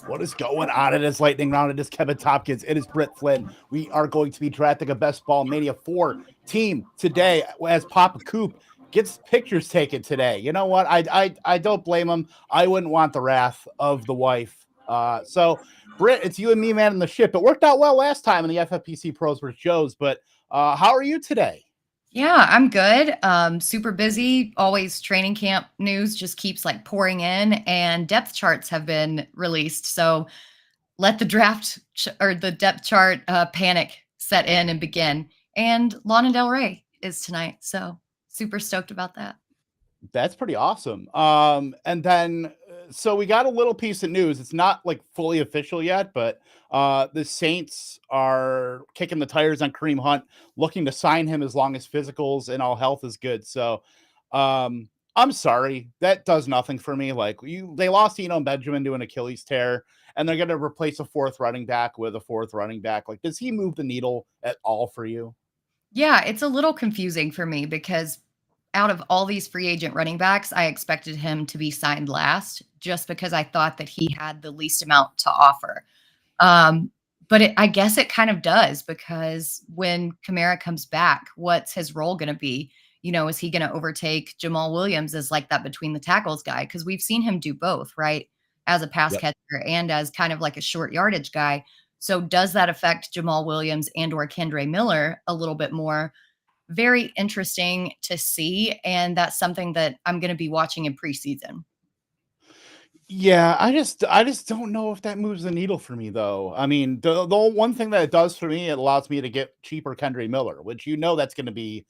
What is going on? It is lightning round. It is Kevin Tompkins. It is Britt Flinn. We are going to be drafting a best ball Mania 4 team today as Papa Coop gets pictures taken today. You know what? I don't blame him. I wouldn't want the wrath of the wife. So Britt, it's you and me, man, in the ship. It worked out well last time in the FFPC Pros vs. Joes, but how are you today? Yeah, I'm good. Super busy. Always training camp news just keeps like pouring in, and depth charts have been released. So let the or the depth chart panic set in and begin. And Lana Del Rey is tonight. So super stoked about that. That's pretty awesome. And then so we got a little piece of news. It's not like fully official yet, but the Saints are kicking the tires on Kareem Hunt, looking to sign him as long as physicals and all health is good. So I'm sorry, that does nothing for me. Like they lost Eno Benjamin to an Achilles tear, and they're going to replace a fourth running back with a fourth running back. Like, does he move the needle at all for you? Yeah, it's a little confusing for me because out of all these free agent running backs, I expected him to be signed last just because I thought that he had the least amount to offer. Um, but I guess it kind of does because when Kamara comes back, what's his role going to be? You know, is he going to overtake Jamal Williams as like that between the tackles guy? Because we've seen him do both, right? As a pass Yep. catcher and as kind of like a short yardage guy. So does that affect Jamal Williams and or Kendre Miller a little bit more? Very interesting to see. And that's something that I'm going to be watching in preseason. Yeah, I just don't know if that moves the needle for me though. I mean, the one thing that it does for me, it allows me to get cheaper Kendre Miller, which that's going to be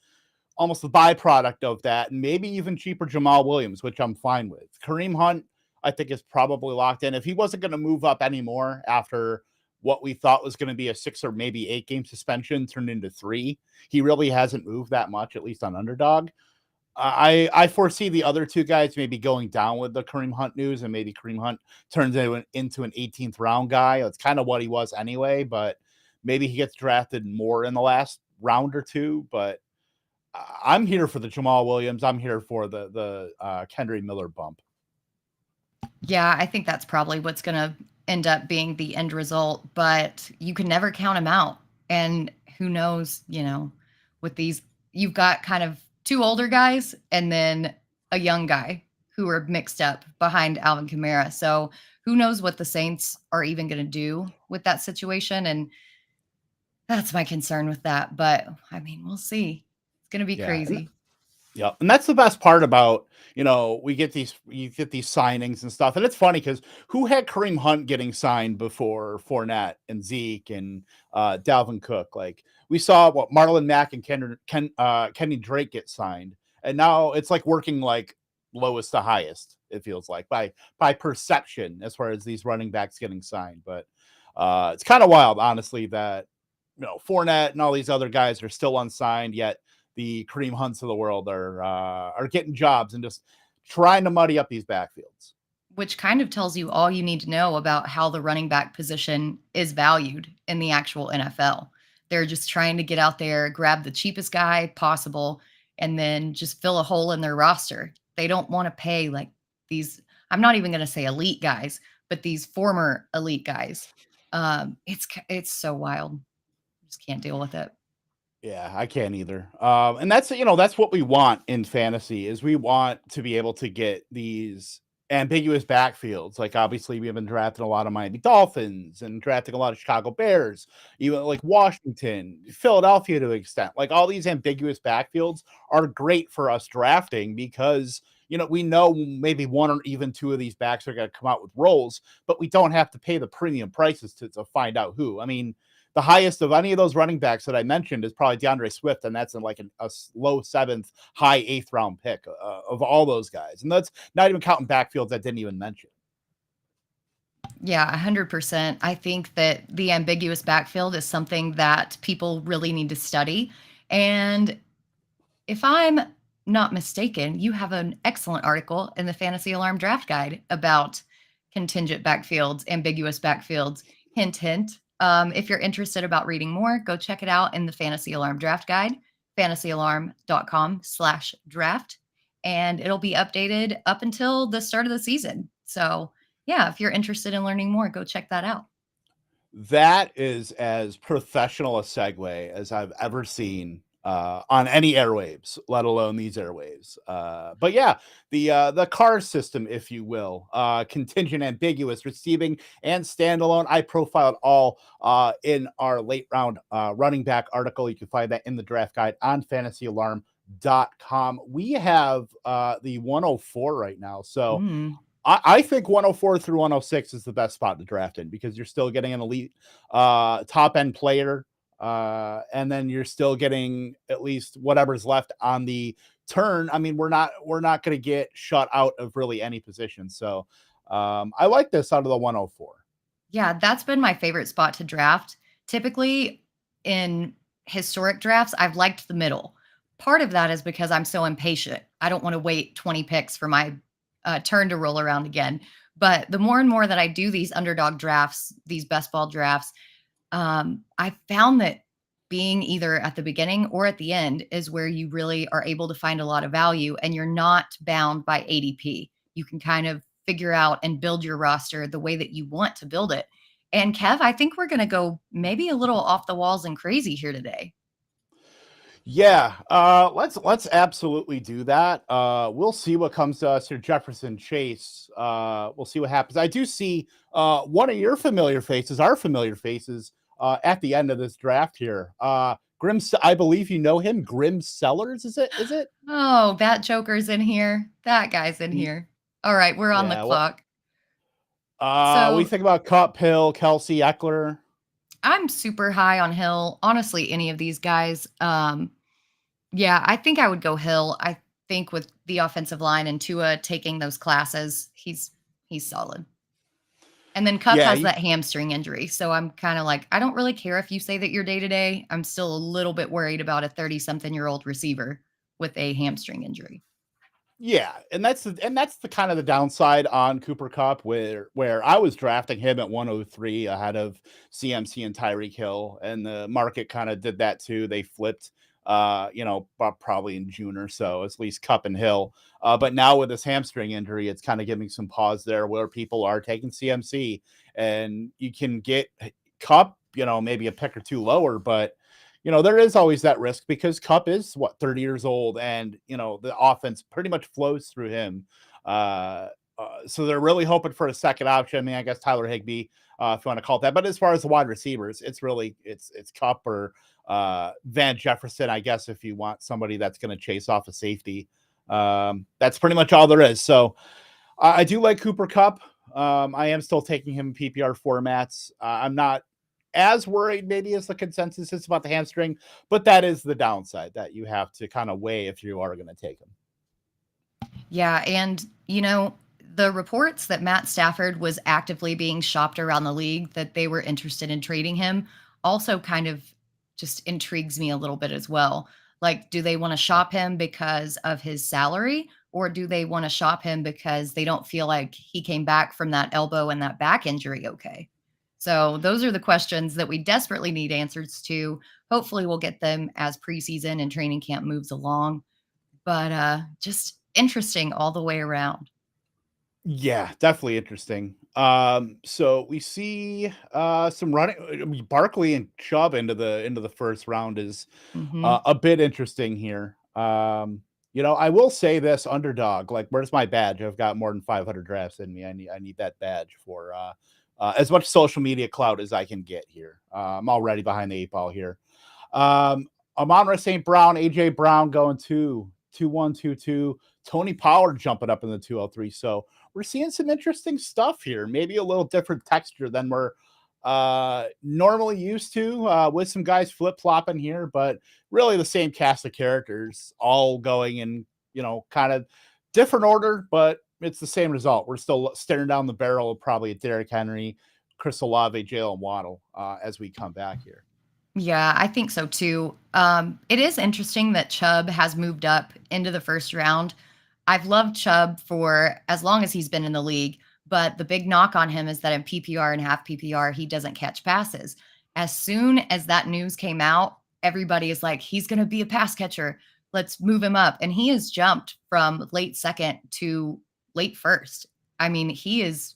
almost the byproduct of that, and maybe even cheaper Jamal Williams, which I'm fine with. Kareem Hunt, I think, is probably locked in. If he wasn't going to move up anymore after what we thought was going to be a 6 or maybe 8 game suspension turned into 3, he really hasn't moved that much, at least on Underdog. I foresee the other two guys maybe going down with the Kareem Hunt news, and maybe Kareem Hunt turns into an 18th round guy. That's kind of what he was anyway, but maybe he gets drafted more in the last round or two. But I'm here for the Jamal Williams. I'm here for the Kendre Miller bump. Yeah, I think that's probably what's going to end up being the end result, but you can never count him out. And who knows, with these, you've got kind of two older guys and then a young guy who are mixed up behind Alvin Kamara. So who knows what the Saints are even going to do with that situation. And that's my concern with that. But I mean, we'll see. It's going to be Yeah. crazy. Yeah, and that's the best part about, you get these signings and stuff. And it's funny because who had Kareem Hunt getting signed before Fournette and Zeke and Dalvin Cook? Like we saw what Marlon Mack and Kenny Drake get signed, and now it's like working like lowest to highest. It feels like by perception as far as these running backs getting signed. But it's kind of wild, honestly, that Fournette and all these other guys are still unsigned, yet the Kareem Hunts of the world are getting jobs and just trying to muddy up these backfields. Which kind of tells you all you need to know about how the running back position is valued in the actual NFL. They're just trying to get out there, grab the cheapest guy possible, and then just fill a hole in their roster. They don't want to pay like these, I'm not even going to say elite guys, but these former elite guys. It's so wild. Just can't deal with it. Yeah, I can't either. And that's what we want in fantasy is we want to be able to get these ambiguous backfields. Like obviously we have been drafting a lot of Miami Dolphins and drafting a lot of Chicago Bears, even like Washington, Philadelphia to an extent. Like all these ambiguous backfields are great for us drafting because we know maybe one or even two of these backs are going to come out with roles, but we don't have to pay the premium prices to find out who. I mean, the highest of any of those running backs that I mentioned is probably DeAndre Swift, and that's in like a low 7th, high 8th round pick of all those guys. And that's not even counting backfields I didn't even mention. Yeah, 100%. I think that the ambiguous backfield is something that people really need to study. And if I'm not mistaken, you have an excellent article in the Fantasy Alarm Draft Guide about contingent backfields, ambiguous backfields. Hint, hint. If you're interested about reading more, go check it out in the Fantasy Alarm Draft Guide, fantasyalarm.com/draft, and it'll be updated up until the start of the season. So yeah, if you're interested in learning more, go check that out. That is as professional a segue as I've ever seen on any airwaves, let alone these airwaves. But yeah, the car system, if you will, contingent, ambiguous, receiving, and standalone. I profiled all in our late round running back article. You can find that in the draft guide on fantasyalarm.com. We have the 104 right now. So Mm. I think 104 through 106 is the best spot to draft in because you're still getting an elite top end player. And then you're still getting at least whatever's left on the turn. I mean, we're not going to get shut out of really any position. So I like this out of the 104. Yeah, that's been my favorite spot to draft. Typically, in historic drafts, I've liked the middle. Part of that is because I'm so impatient. I don't want to wait 20 picks for my turn to roll around again. But the more and more that I do these underdog drafts, these best ball drafts, I found that being either at the beginning or at the end is where you really are able to find a lot of value and you're not bound by ADP. You can kind of figure out and build your roster the way that you want to build it. And Kev, I think we're going to go maybe a little off the walls and crazy here today. Yeah, let's absolutely do that. We'll see what comes to us here, Jefferson Chase. We'll see what happens. I do see one of your familiar faces, our familiar faces, at the end of this draft here. Grim, I believe you know him, Grim Sellers. Is it? Is it? Oh, that Joker's in here. That guy's in here. All right, we're on the Yeah. clock. What do you So think about Cup, Hill, Kelsey, Eckler? I'm super high on Hill. Honestly, any of these guys. Yeah, I think I would go Hill. I think with the offensive line and Tua taking those classes, he's solid. And then Cup Yeah, has that hamstring injury. So I'm kind of like, I don't really care if you say that you're day to day. I'm still a little bit worried about a 30-something-year-old receiver with a hamstring injury. Yeah, and that's the kind of the downside on Cooper Cup where I was drafting him at 103 ahead of CMC and Tyreek Hill, and the market kind of did that too. They flipped probably in June or so, at least Cup and Hill. But now with this hamstring injury, it's kind of giving some pause there where people are taking CMC and you can get Cup, maybe a pick or two lower, but there is always that risk because Cup is 30 years old and, the offense pretty much flows through him. So they're really hoping for a second option. I mean, I guess Tyler Higbee, if you want to call it that. But as far as the wide receivers, it's Cup or Van Jefferson, I guess, if you want somebody that's going to chase off a safety. That's pretty much all there is. So I do like Cooper Cup. I am still taking him in PPR formats. I'm not as worried maybe as the consensus is about the hamstring, but that is the downside that you have to kind of weigh if you are going to take him. Yeah, and the reports that Matt Stafford was actively being shopped around the league, that they were interested in trading him, also kind of just intrigues me a little bit as well. Like, do they want to shop him because of his salary, or do they want to shop him because they don't feel like he came back from that elbow and that back injury okay? So those are the questions that we desperately need answers to. Hopefully we'll get them as preseason and training camp moves along. But just interesting all the way around. Yeah, definitely interesting. So we see some running. I mean, Barkley and Chubb into the first round is Hmm. a bit interesting here. I will say this underdog. Like, where's my badge? I've got more than 500 drafts in me. I need that badge for as much social media clout as I can get here. I'm already behind the eight ball here. Amon-Ra St. Brown, AJ Brown going 2-1-2-2. Tony Pollard jumping up in the 203. So we're seeing some interesting stuff here. Maybe a little different texture than we're normally used to with some guys flip-flopping here, but really the same cast of characters all going in, kind of different order, but it's the same result. We're still staring down the barrel of probably a Derrick Henry, Chris Olave, Jalen Waddle as we come back here. Yeah, I think so too. It is interesting that Chubb has moved up into the first round. I've loved Chubb for as long as he's been in the league, but the big knock on him is that in PPR and half PPR, he doesn't catch passes. As soon as that news came out, everybody is like, he's going to be a pass catcher. Let's move him up. And he has jumped from late second to late first. I mean, he is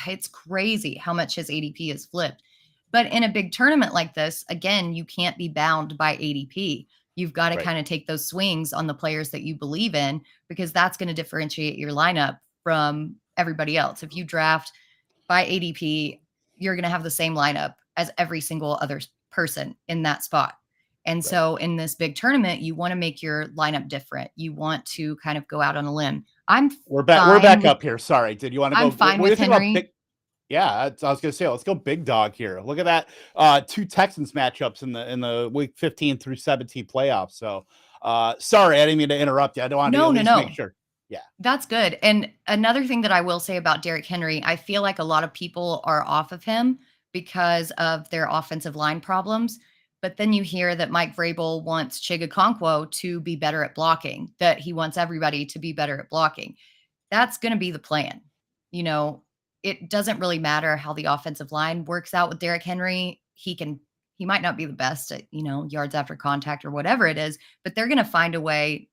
It's crazy how much his ADP is flipped. But in a big tournament like this, again, you can't be bound by ADP. You've got to Right. kind of take those swings on the players that you believe in, because that's going to differentiate your lineup from everybody else. If you draft by ADP, you're going to have the same lineup as every single other person in that spot. And so in this big tournament, you want to make your lineup different. You want to kind of go out on a limb. We're back up here. Sorry. Did you want to go? I'm fine What do you with think about Henry. pick? Yeah, I was going to say, let's go big dog here. Look at that. 2 Texans matchups in the week 15 through 17 playoffs. So, sorry, I didn't mean to interrupt you. I don't want to at least make sure. Yeah, that's good. And another thing that I will say about Derrick Henry, I feel like a lot of people are off of him because of their offensive line problems. But then you hear that Mike Vrabel wants Chigakonkwo to be better at blocking, that he wants everybody to be better at blocking. That's going to be the plan. You know, it doesn't really matter how the offensive line works out with Derrick Henry. He might not be the best at, yards after contact or whatever it is, but they're going to find a way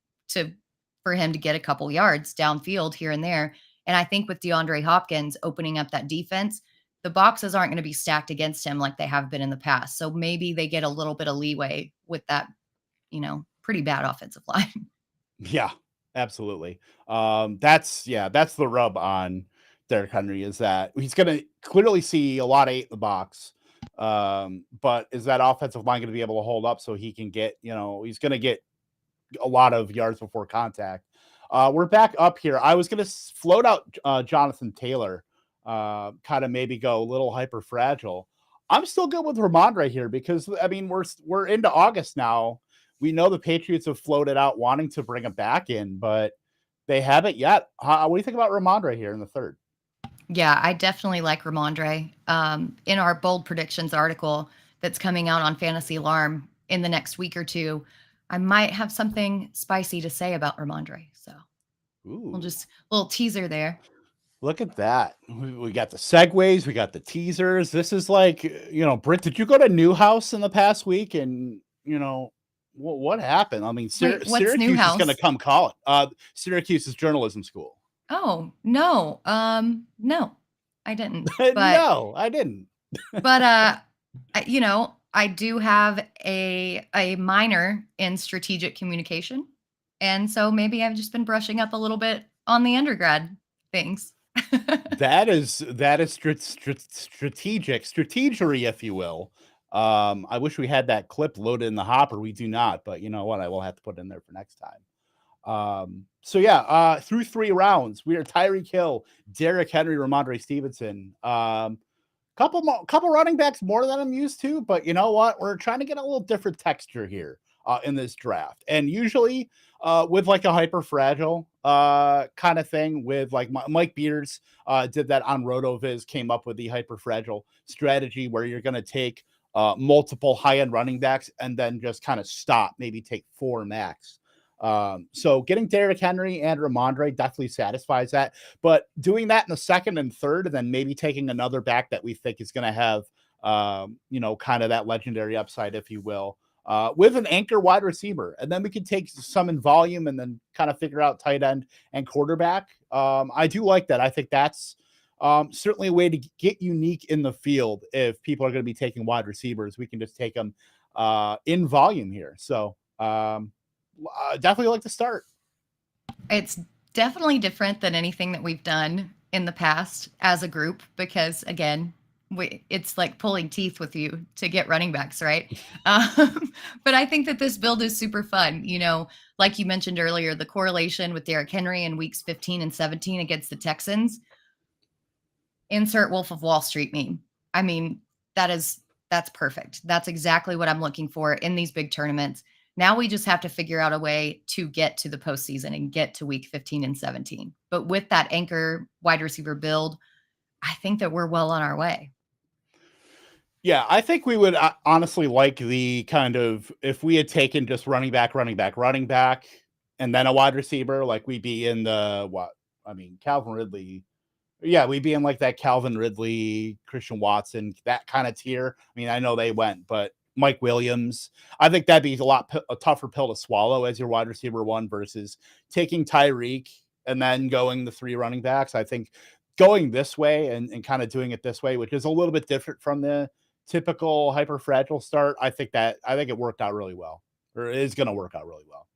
for him to get a couple yards downfield here and there. And I think with DeAndre Hopkins opening up that defense, the boxes aren't going to be stacked against him like they have been in the past. So maybe they get a little bit of leeway with that, pretty bad offensive line. Yeah, absolutely. That's the rub on Derrick Henry, is that he's going to clearly see a lot of 8 in the box. But is that offensive line going to be able to hold up so he can get, he's going to get a lot of yards before contact. We're back up here. I was going to float out Jonathan Taylor, kind of maybe go a little hyper fragile. I'm still good with Ramondre here because, I mean, we're into August now. We know the Patriots have floated out wanting to bring him back in, but they haven't yet. What do you think about Ramondre here in the third? Yeah, I definitely like Ramondre. In our bold predictions article that's coming out on Fantasy Alarm in the next week or two, I might have something spicy to say about Ramondre. So we'll just a little teaser there. Look at that. We got the segues. We got the teasers. This is like, Britt, did you go to Newhouse in the past week? And, what happened? I mean, Wait, what's Syracuse Newhouse? is going to come call it. Syracuse's journalism school. Oh, no. No, I didn't. But, no, I didn't. But, I do have a minor in strategic communication. And so maybe I've just been brushing up a little bit on the undergrad things. that is strategery, if you will. I wish we had that clip loaded in the hopper. We do not, but you know what? I will have to put it in there for next time. So yeah, through 3 rounds, we are Tyreek Hill, Derrick Henry, Ramondre Stevenson. Couple running backs more than I'm used to, but you know what? We're trying to get a little different texture here in this draft. And usually with like a hyper fragile kind of thing, with like Mike Beers did that on RotoViz, came up with the hyper fragile strategy where you're going to take multiple high-end running backs and then just kind of stop, maybe take 4 max. So getting Derrick Henry and Ramondre definitely satisfies that, but doing that in the second and third, and then maybe taking another back that we think is going to have, kind of that legendary upside, if you will, with an anchor wide receiver. And then we can take some in volume and then kind of figure out tight end and quarterback. I do like that. I think that's certainly a way to get unique in the field. If people are going to be taking wide receivers, we can just take them in volume here. So, definitely like to start. It's definitely different than anything that we've done in the past as a group, because again, it's like pulling teeth with you to get running backs, right? But I think that this build is super fun. Like you mentioned earlier, the correlation with Derrick Henry in weeks 15 and 17 against the Texans. Insert Wolf of Wall Street meme. I mean, that's perfect. That's exactly what I'm looking for in these big tournaments. Now we just have to figure out a way to get to the postseason and get to week 15 and 17. But with that anchor wide receiver build, I think that we're well on our way. Yeah, I think we would honestly like the kind of, if we had taken just running back, and then a wide receiver, like we'd be in Calvin Ridley. Yeah, we'd be in like that Calvin Ridley, Christian Watson, that kind of tier. I mean, I know they went, but Mike Williams, I think that'd be a tougher pill to swallow as your wide receiver 1 versus taking Tyreek and then going the 3 running backs. I think going this way and kind of doing it this way, which is a little bit different from the typical hyper fragile start, I think it worked out really well, or is going to work out really well.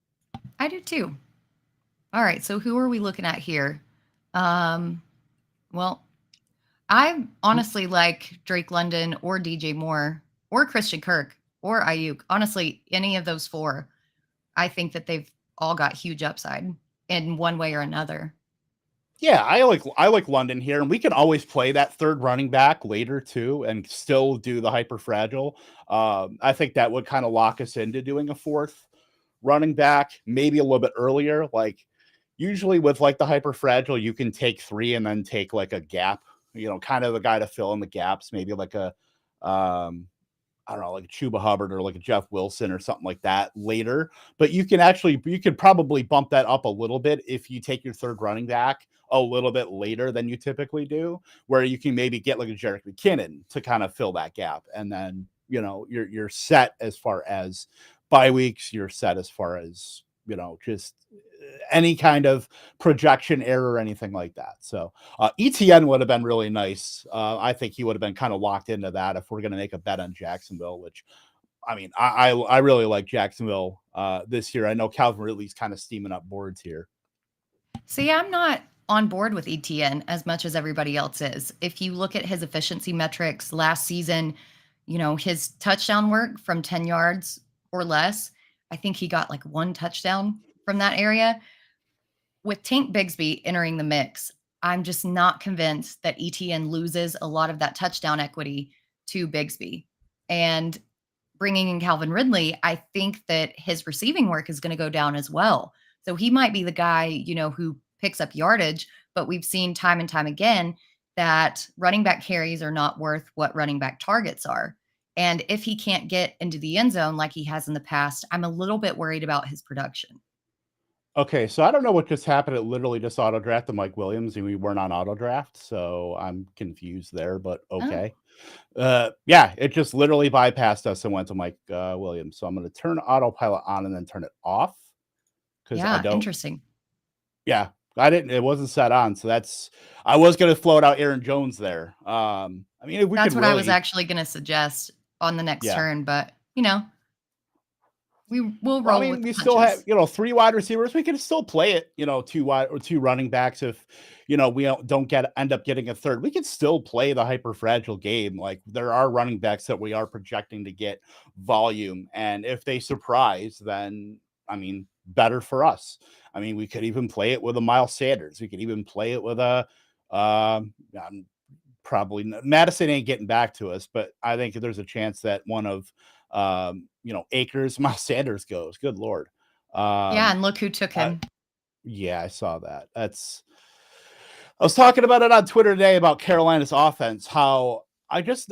I do too. All right, so who are we looking at here? Well, I honestly like Drake London or DJ Moore or Christian Kirk or Ayuk. Honestly, any of those four, I think that they've all got huge upside in one way or another. Yeah, I like London here, and we can always play that third running back later too, and still do the hyper fragile. I think that would kind of lock us into doing a fourth running back, maybe a little bit earlier. Like usually with like the hyper fragile, you can take 3 and then take like a gap, kind of the guy to fill in the gaps, maybe like a I don't know, like Chuba Hubbard or like a Jeff Wilson or something like that later. But you could probably bump that up a little bit if you take your third running back a little bit later than you typically do, where you can maybe get like a Jerick McKinnon to kind of fill that gap. And then, you're set as far as bye weeks, you're set as far as, just any kind of projection error or anything like that. So ETN would have been really nice. I think he would have been kind of locked into that if we're going to make a bet on Jacksonville, which I mean, I really like Jacksonville this year. I know Calvin Ridley's kind of steaming up boards here. See, I'm not on board with ETN as much as everybody else is. If you look at his efficiency metrics last season, his touchdown work from 10 yards or less, I think he got like 1 touchdown from that area. With Tank Bigsby entering the mix, I'm just not convinced that ETN loses a lot of that touchdown equity to Bigsby. And bringing in Calvin Ridley, I think that his receiving work is going to go down as well. So he might be the guy, who picks up yardage, but we've seen time and time again that running back carries are not worth what running back targets are. And if he can't get into the end zone like he has in the past, I'm a little bit worried about his production. Okay, so I don't know what just happened. It literally just auto drafted Mike Williams, and we weren't on auto draft, so I'm confused there. But okay, yeah, it just literally bypassed us and went to Mike Williams. So I'm going to turn autopilot on and then turn it off because I don't. Interesting. Yeah, I didn't. It wasn't set on, so I was going to float out Aaron Jones there. I mean, if we that's what I was actually going to suggest on the next turn, but we will roll. I mean, we still have 3 wide receivers. We can still play it. 2 running backs. If we don't end up getting a third, we can still play the hyper fragile game. Like there are running backs that we are projecting to get volume, and if they surprise, then I mean, better for us. I mean, we could even play it with a Miles Sanders. We could even play it with a probably Madison ain't getting back to us, but I think there's a chance that one of Akers, Miles Sanders goes. Good Lord. Yeah, and look who took him. Yeah, I saw that. I was talking about it on Twitter today about Carolina's offense, how I just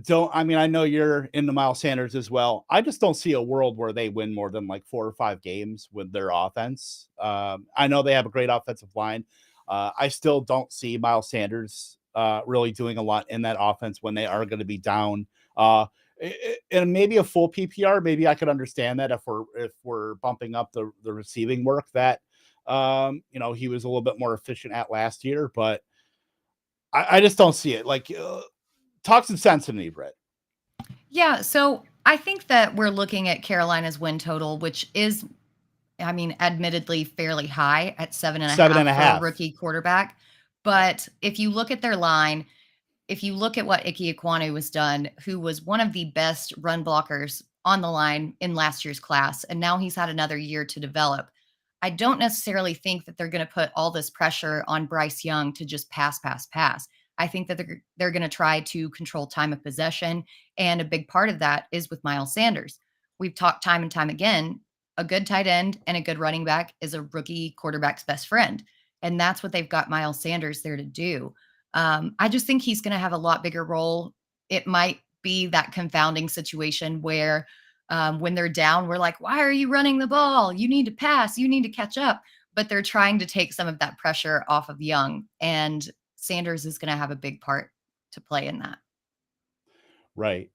don't. I mean, I know you're into Miles Sanders as well. I just don't see a world where they win more than like 4 or 5 games with their offense. I know they have a great offensive line. I still don't see Miles Sanders really doing a lot in that offense when they are going to be down. And maybe a full PPR, maybe I could understand that if we're bumping up the receiving work that he was a little bit more efficient at last year, but I just don't see it. Like, talk some sense to me, Britt. Yeah, so I think that we're looking at Carolina's win total, which is, I mean, admittedly fairly high at 7.5 for a rookie quarterback. But if you look at their line, if you look at what Ike Ekwonu has done, who was one of the best run blockers on the line in last year's class, and now he's had another year to develop, I don't necessarily think that they're going to put all this pressure on Bryce Young to just pass. I think that they're going to try to control time of possession, and a big part of that is with Miles Sanders. We've talked time and time again, a good tight end and a good running back is a rookie quarterback's best friend, and that's what they've got Miles Sanders there to do. I just think he's going to have a lot bigger role. It might be that confounding situation where when they're down, we're like, why are you running the ball? You need to pass. You need to catch up. But they're trying to take some of that pressure off of Young. And Sanders is going to have a big part to play in that. Right.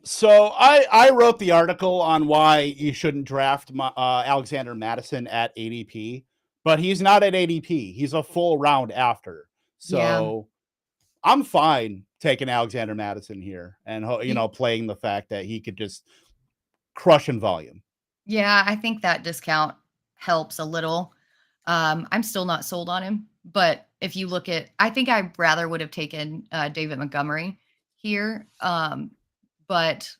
So I wrote the article on why you shouldn't draft Alexander Madison at ADP, but he's not at ADP. He's a full round after. Yeah. So I'm fine taking Alexander Madison here and, Y- playing the fact that he could just crush in volume. Yeah, I think that discount helps a little. I'm still not sold on him, but if you look at, I think I rather would have taken David Montgomery here. But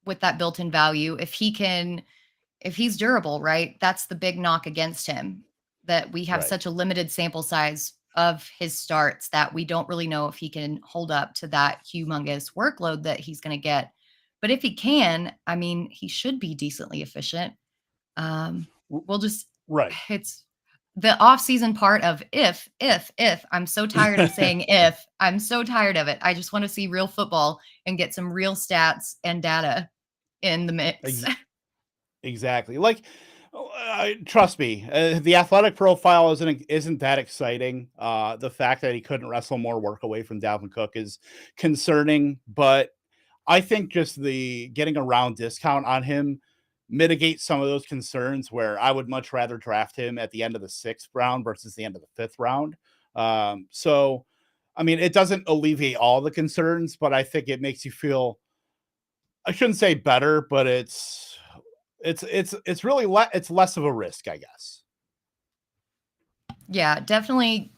with that built-in value, if he's durable, right? That's the big knock against him, that we have Right. such a limited sample size of his starts that we don't really know if he can hold up to that humongous workload that he's going to get. But if he can, I mean, he should be decently efficient. Um, R- we'll just, Right. it's the off-season part of if. I'm so tired of saying if. I'm so tired of it. I just want to see real football and get some real stats and data in the mix. Ex- exactly. Like, trust me, the athletic profile isn't that exciting. The fact that he couldn't wrestle more work away from Dalvin Cook is concerning, but I think just the getting a round discount on him mitigates some of those concerns where I would much rather draft him at the end of the 6th round versus the end of the 5th round. So, I mean, it doesn't alleviate all the concerns, but I think it makes you feel, I shouldn't say better, but it's really it's less of a risk, I guess. Yeah, definitely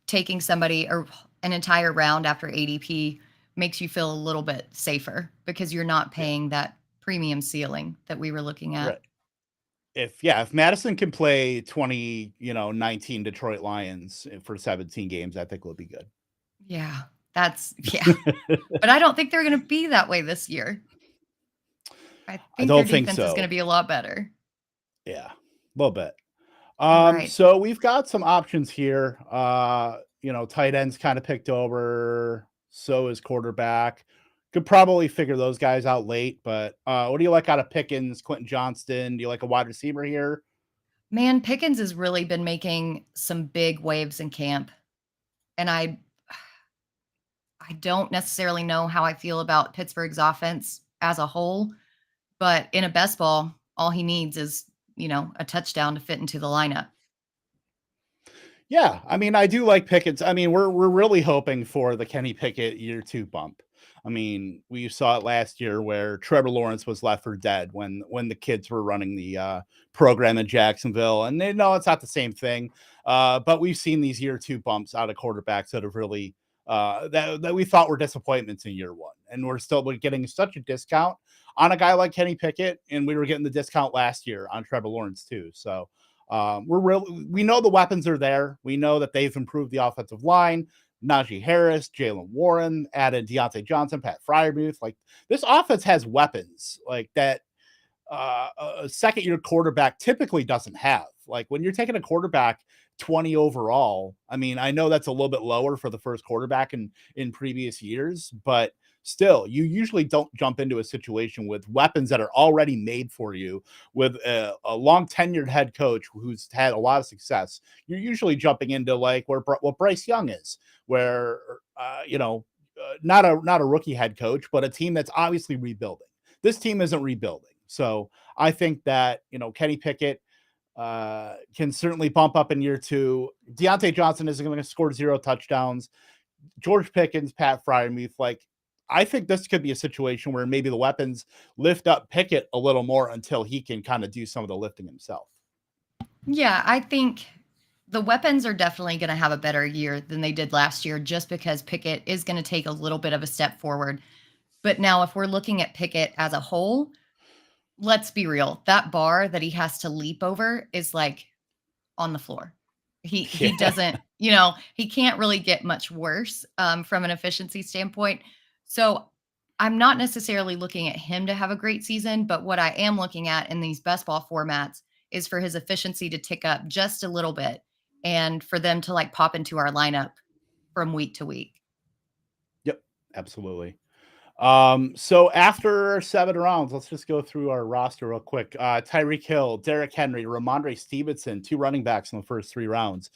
taking somebody or an entire round after ADP makes you feel a little bit safer because you're not Yeah, paying that premium ceiling that we were looking at. right. If Madison can play 19 Detroit Lions for 17 games, I think we'll be good. Yeah, yeah. But I don't think they're going to be that way this year. I I think their don't think defense is going to so. be a lot better. Yeah, a little bit. All right. So we've got some options here. Tight ends kind of picked over. So is quarterback. Could probably figure those guys out late, but what do you like out of Pickens, Quentin Johnston? Do you like a wide receiver here? Man, Pickens has really been making some big waves in camp. And I don't necessarily know how I feel about Pittsburgh's offense as a whole, but in a best ball, all he needs is, a touchdown to fit into the lineup. Yeah, I mean, I do like Pickett's. I mean, we're really hoping for the Kenny Pickett year 2 bump. I mean, we saw it last year where Trevor Lawrence was left for dead when the kids were running the program in Jacksonville, and they know it's not the same thing. But we've seen these year 2 bumps out of quarterbacks that have really that we thought were disappointments in year 1, and we're getting such a discount on a guy like Kenny Pickett, and we were getting the discount last year on Trevor Lawrence too. So we know the weapons are there. We know that they've improved the offensive line. Najee Harris, Jalen Warren, added Deontay Johnson, Pat Fryermuth. Like, this offense has weapons like that a second year quarterback typically doesn't have. Like, when you're taking a quarterback 20 overall, I mean, I know that's a little bit lower for the first quarterback in previous years, but still, you usually don't jump into a situation with weapons that are already made for you with a long tenured head coach who's had a lot of success. You're usually jumping into like what Bryce Young is, where not a rookie head coach, but a team that's obviously rebuilding. This team isn't rebuilding. So I think that, Kenny Pickett can certainly bump up in year 2. Deontay Johnson isn't going to score 0 touchdowns. George Pickens, Pat Fryermuth, like, I think this could be a situation where maybe the weapons lift up Pickett a little more until he can kind of do some of the lifting himself. Yeah, I think the weapons are definitely going to have a better year than they did last year just because Pickett is going to take a little bit of a step forward. But now, if we're looking at Pickett as a whole, let's be real. That bar that he has to leap over is like on the floor. He Yeah. doesn't, he can't really get much worse from an efficiency standpoint. So I'm not necessarily looking at him to have a great season, but what I am looking at in these best ball formats is for his efficiency to tick up just a little bit and for them to like pop into our lineup from week to week. Yep. Absolutely. So after 7 rounds, let's just go through our roster real quick. Tyreek Hill, Derrick Henry, Ramondre Stevenson, 2 running backs in the first 3 rounds.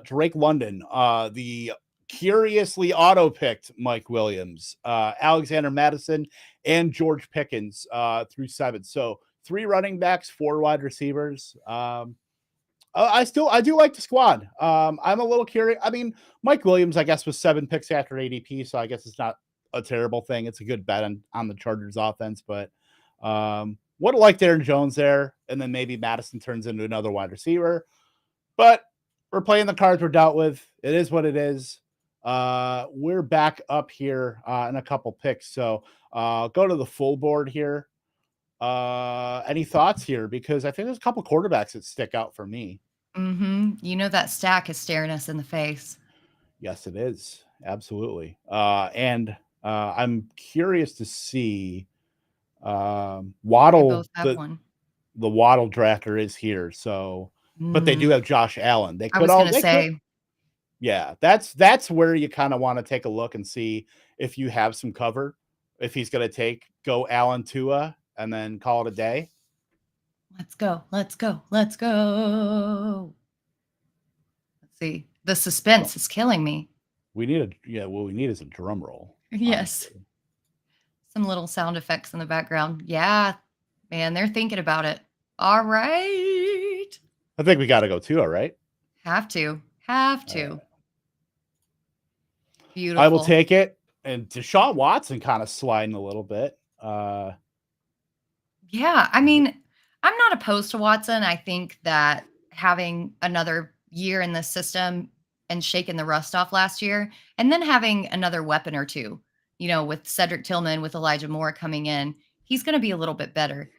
Drake London, the curiously auto-picked Mike Williams, Alexander Madison, and George Pickens through 7. So 3 running backs, 4 wide receivers. I do like the squad. I'm a little curious. I mean, Mike Williams, I guess, was 7 picks after ADP, so I guess it's not a terrible thing. It's a good bet on the Chargers offense, but would like Darren Jones there, and then maybe Madison turns into another wide receiver. But we're playing the cards we're dealt with. It is what it is. We're back up here in a couple picks, so go to the full board here. Any thoughts here? Because I think there's a couple quarterbacks that stick out for me. You know that stack is staring us in the face. Yes, it is. Absolutely. And I'm curious to see We Waddle, both have one. the Waddle drafter is here. So, but they do have Josh Allen. They I could was all, going to they could, say, yeah, that's where you kind of want to take a look and see if you have some cover, if he's going to go Allen Tua and then call it a day. let's go. Let's go. Let's go. Let's see. The suspense is killing me. We need what we need is a drum roll. Yes. Honestly. Some little sound effects in the background. Yeah, man, they're thinking about it. All right. I think we got to go Tua, right? Have to. Beautiful. I will take it. And Deshaun Watson kind of sliding a little bit. Yeah, I mean, I'm not opposed to Watson. I think that having another year in the system and shaking the rust off last year, and then having another weapon or two, with Cedric Tillman, with Elijah Moore coming in, he's going to be a little bit better.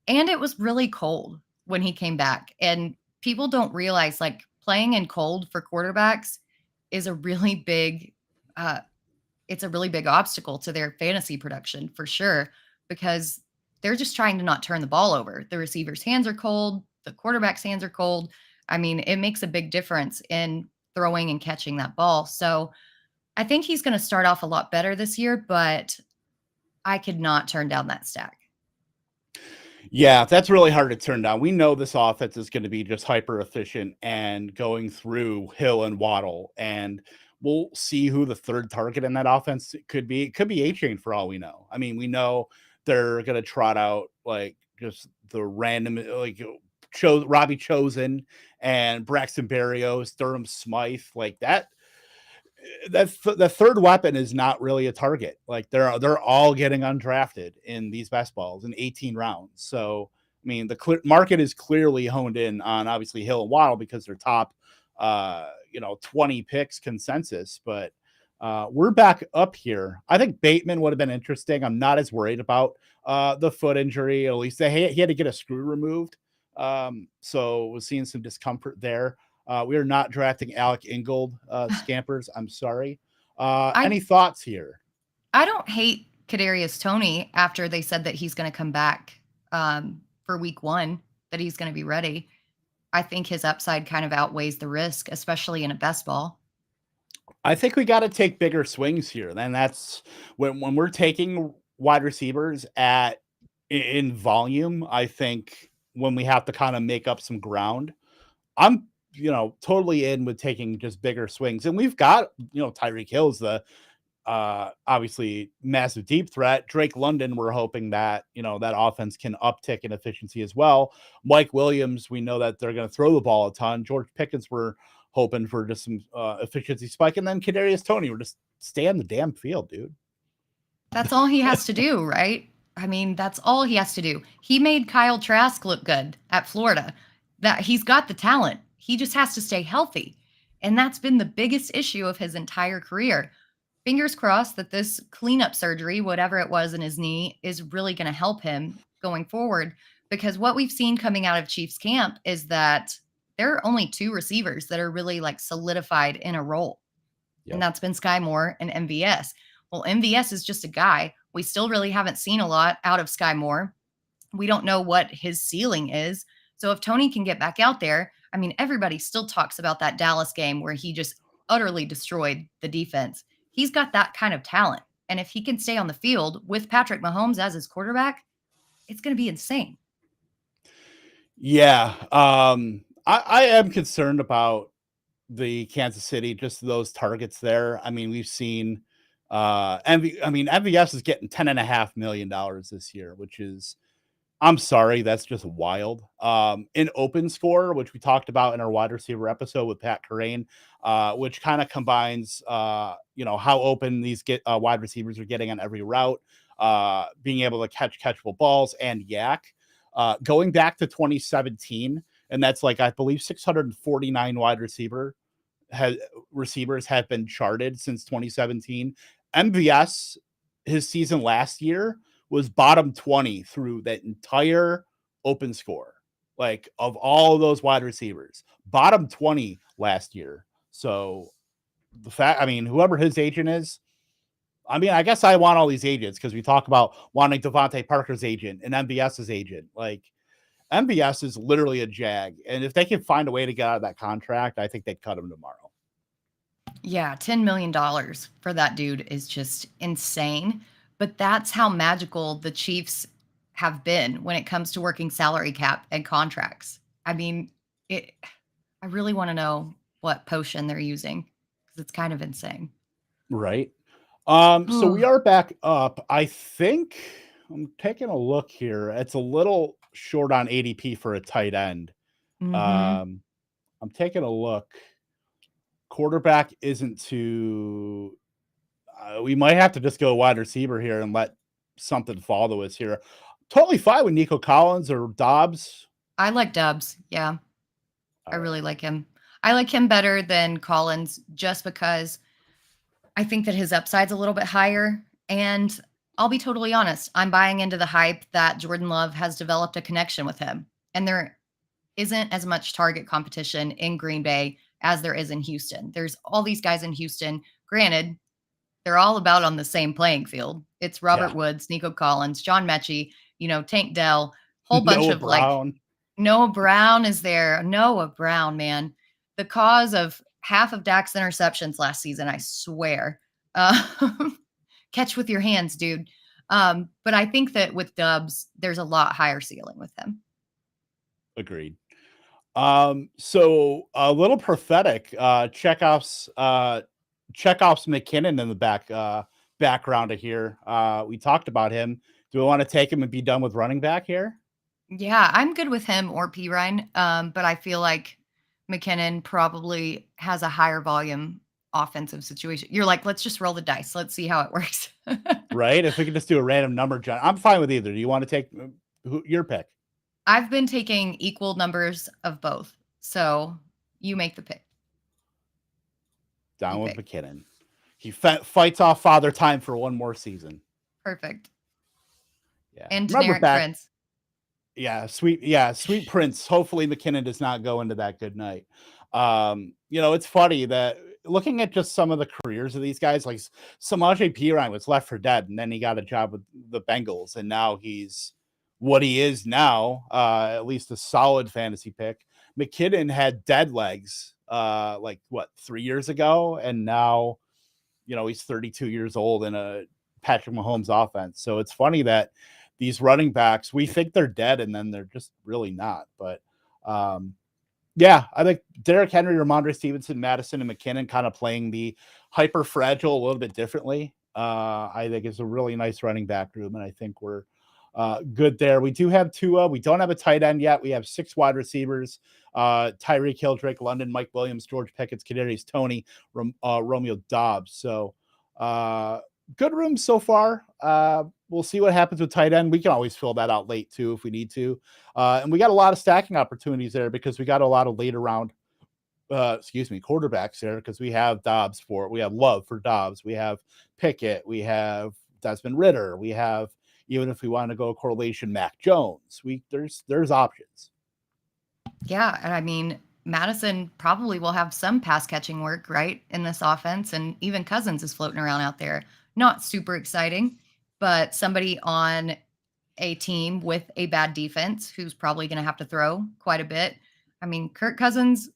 And it was really cold when he came back. And people don't realize, like, playing in cold for quarterbacks is a really big it's a really big obstacle to their fantasy production for sure, because they're just trying to not turn the ball over. The receiver's hands are cold, the quarterback's hands are cold. I mean, it makes a big difference in throwing and catching that ball. So I think he's going to start off a lot better this year, but I could not turn down that stack. Yeah, that's really hard to turn down. We know this offense is going to be just hyper efficient and going through Hill and Waddle, and we'll see who the third target in that offense could be. It could be A-Chain for all we know. I mean, we know they're going to trot out like just the random, like Robbie Chosen and Braxton Berrios, Durham Smythe, like that. The third weapon is not really a target. Like they're all getting undrafted in these best balls in 18 rounds. So I mean, the market is clearly honed in on obviously Hill and Waddle because they're top 20 picks consensus. But we're back up here. I think Bateman would have been interesting. I'm not as worried about the foot injury. At least he had to get a screw removed. So we're seeing some discomfort there. We are not drafting Alec Ingold, scampers. I'm sorry. Any thoughts here? I don't hate Kadarius Toney after they said that he's going to come back for week 1, that he's going to be ready. I think his upside kind of outweighs the risk, especially in a best ball. I think we got to take bigger swings here. Then that's when we're taking wide receivers in volume. I think when we have to kind of make up some ground, I'm totally in with taking just bigger swings. And we've got, Tyreek Hill's the obviously massive deep threat. Drake London, we're hoping that, that offense can uptick in efficiency as well. Mike Williams, we know that they're going to throw the ball a ton. George Pickens, we're hoping for just some efficiency spike. And then Kadarius Toney, we're just stay on the damn field, dude. That's all he has to do, right? I mean, that's all he has to do. He made Kyle Trask look good at Florida. That he's got the talent. He just has to stay healthy. And that's been the biggest issue of his entire career. Fingers crossed that this cleanup surgery, whatever it was in his knee, is really going to help him going forward. Because what we've seen coming out of Chiefs camp is that there are only 2 receivers that are really like solidified in a role. Yep. And that's been Sky Moore and MVS. Well, MVS is just a guy. We still really haven't seen a lot out of Sky Moore. We don't know what his ceiling is. So if Toney can get back out there, I mean, everybody still talks about that Dallas game where he just utterly destroyed the defense. He's got that kind of talent. And if he can stay on the field with Patrick Mahomes as his quarterback, it's going to be insane. Yeah. I am concerned about the Kansas City, just those targets there. I mean, we've seen MVS is getting $10.5 million this year, which is I'm sorry, that's just wild. In open score, which we talked about in our wide receiver episode with Pat Kerrane, which kind of combines, how open these wide receivers are getting on every route, being able to catch catchable balls and yak. Going back to 2017, and that's like I believe 649 has receivers have been charted since 2017. MVS, his season last year was bottom 20 through that entire open score. Like of all of those wide receivers, bottom 20 last year. So whoever his agent is, I guess I want all these agents because we talk about wanting Devontae Parker's agent and MBS's agent. Like MBS is literally a jag. And if they can find a way to get out of that contract, I think they'd cut him tomorrow. Yeah, $10 million for that dude is just insane. But that's how magical the Chiefs have been when it comes to working salary cap and contracts. I mean, I really want to know what potion they're using because it's kind of insane. Right. So we are back up. I think I'm taking a look here. It's a little short on ADP for a tight end. I'm taking a look. Quarterback isn't too. We might have to just go wide receiver here and let something fall to us here. Totally fine with Nico Collins or Dobbs. I like Dobbs. Yeah. I really like him. I like him better than Collins just because I think that his upside's a little bit higher. And I'll be totally honest, I'm buying into the hype that Jordan Love has developed a connection with him. And there isn't as much target competition in Green Bay as there is in Houston. There's all these guys in Houston. Granted, they're all about on the same playing field. It's Robert Woods, Nico Collins, John Mechie, Tank Dell, whole bunch Noah of Brown. Noah Brown is there. Noah Brown, man. The cause of half of Dak's interceptions last season, I swear. Catch with your hands, dude. But I think that with Dubs, there's a lot higher ceiling with him. Agreed. So a little prophetic, Chekhov's McKinnon in the background of here. We talked about him. Do we want to take him and be done with running back here? Yeah, I'm good with him or Pirine. But I feel like McKinnon probably has a higher volume offensive situation. You're like, let's just roll the dice. Let's see how it works. Right? If we could just do a random number, John, I'm fine with either. Do you want to take your pick? I've been taking equal numbers of both. So you make the pick. Down with McKinnon. He fights off Father Time for one more season. Perfect. Yeah. And generic Prince. Yeah, sweet Prince. Hopefully McKinnon does not go into that good night. It's funny that looking at just some of the careers of these guys, like Samaje Perine was left for dead, and then he got a job with the Bengals, and now he's what he is now, at least a solid fantasy pick. McKinnon had dead legs 3 years ago, and now he's 32 years old in a Patrick Mahomes offense. So it's funny that these running backs, we think they're dead, and then they're just really not. But I think Derrick Henry, Ramondre Stevenson, Madison, and McKinnon kind of playing the hyper fragile a little bit differently. I think it's a really nice running back room, and I think we're good there. We do have Tua. We don't have a tight end yet. We have 6 wide receivers: Tyreek Hill, Drake London, Mike Williams, George Pickens, Kadarius Toney, Romeo Dobbs. So good room so far. We'll see what happens with tight end. We can always fill that out late too if we need to. And we got a lot of stacking opportunities there because we got a lot of later round quarterbacks there because we have we have Love for Dobbs, we have Pickett, we have Desmond Ridder, we have, even if we want to go correlation, Mac Jones. There's options. Yeah, and I mean, Madison probably will have some pass catching work, right, in this offense, and even Cousins is floating around out there. Not super exciting, but somebody on a team with a bad defense who's probably going to have to throw quite a bit. I mean, Kirk Cousins,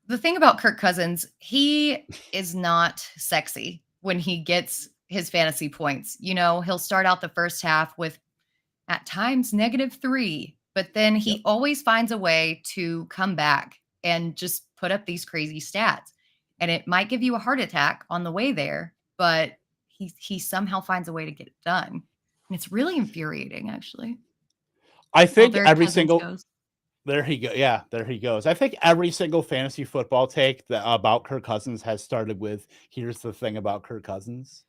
the thing about Kirk Cousins, he is not sexy when he gets his fantasy points. He'll start out the first half with at times -3, but then he always finds a way to come back and just put up these crazy stats. And it might give you a heart attack on the way there, but he somehow finds a way to get it done. And it's really infuriating, actually. I Well, think there every Cousins single goes. there he go. Yeah, there he goes. I think every single fantasy football take that about Kirk Cousins has started with here's the thing about Kirk Cousins.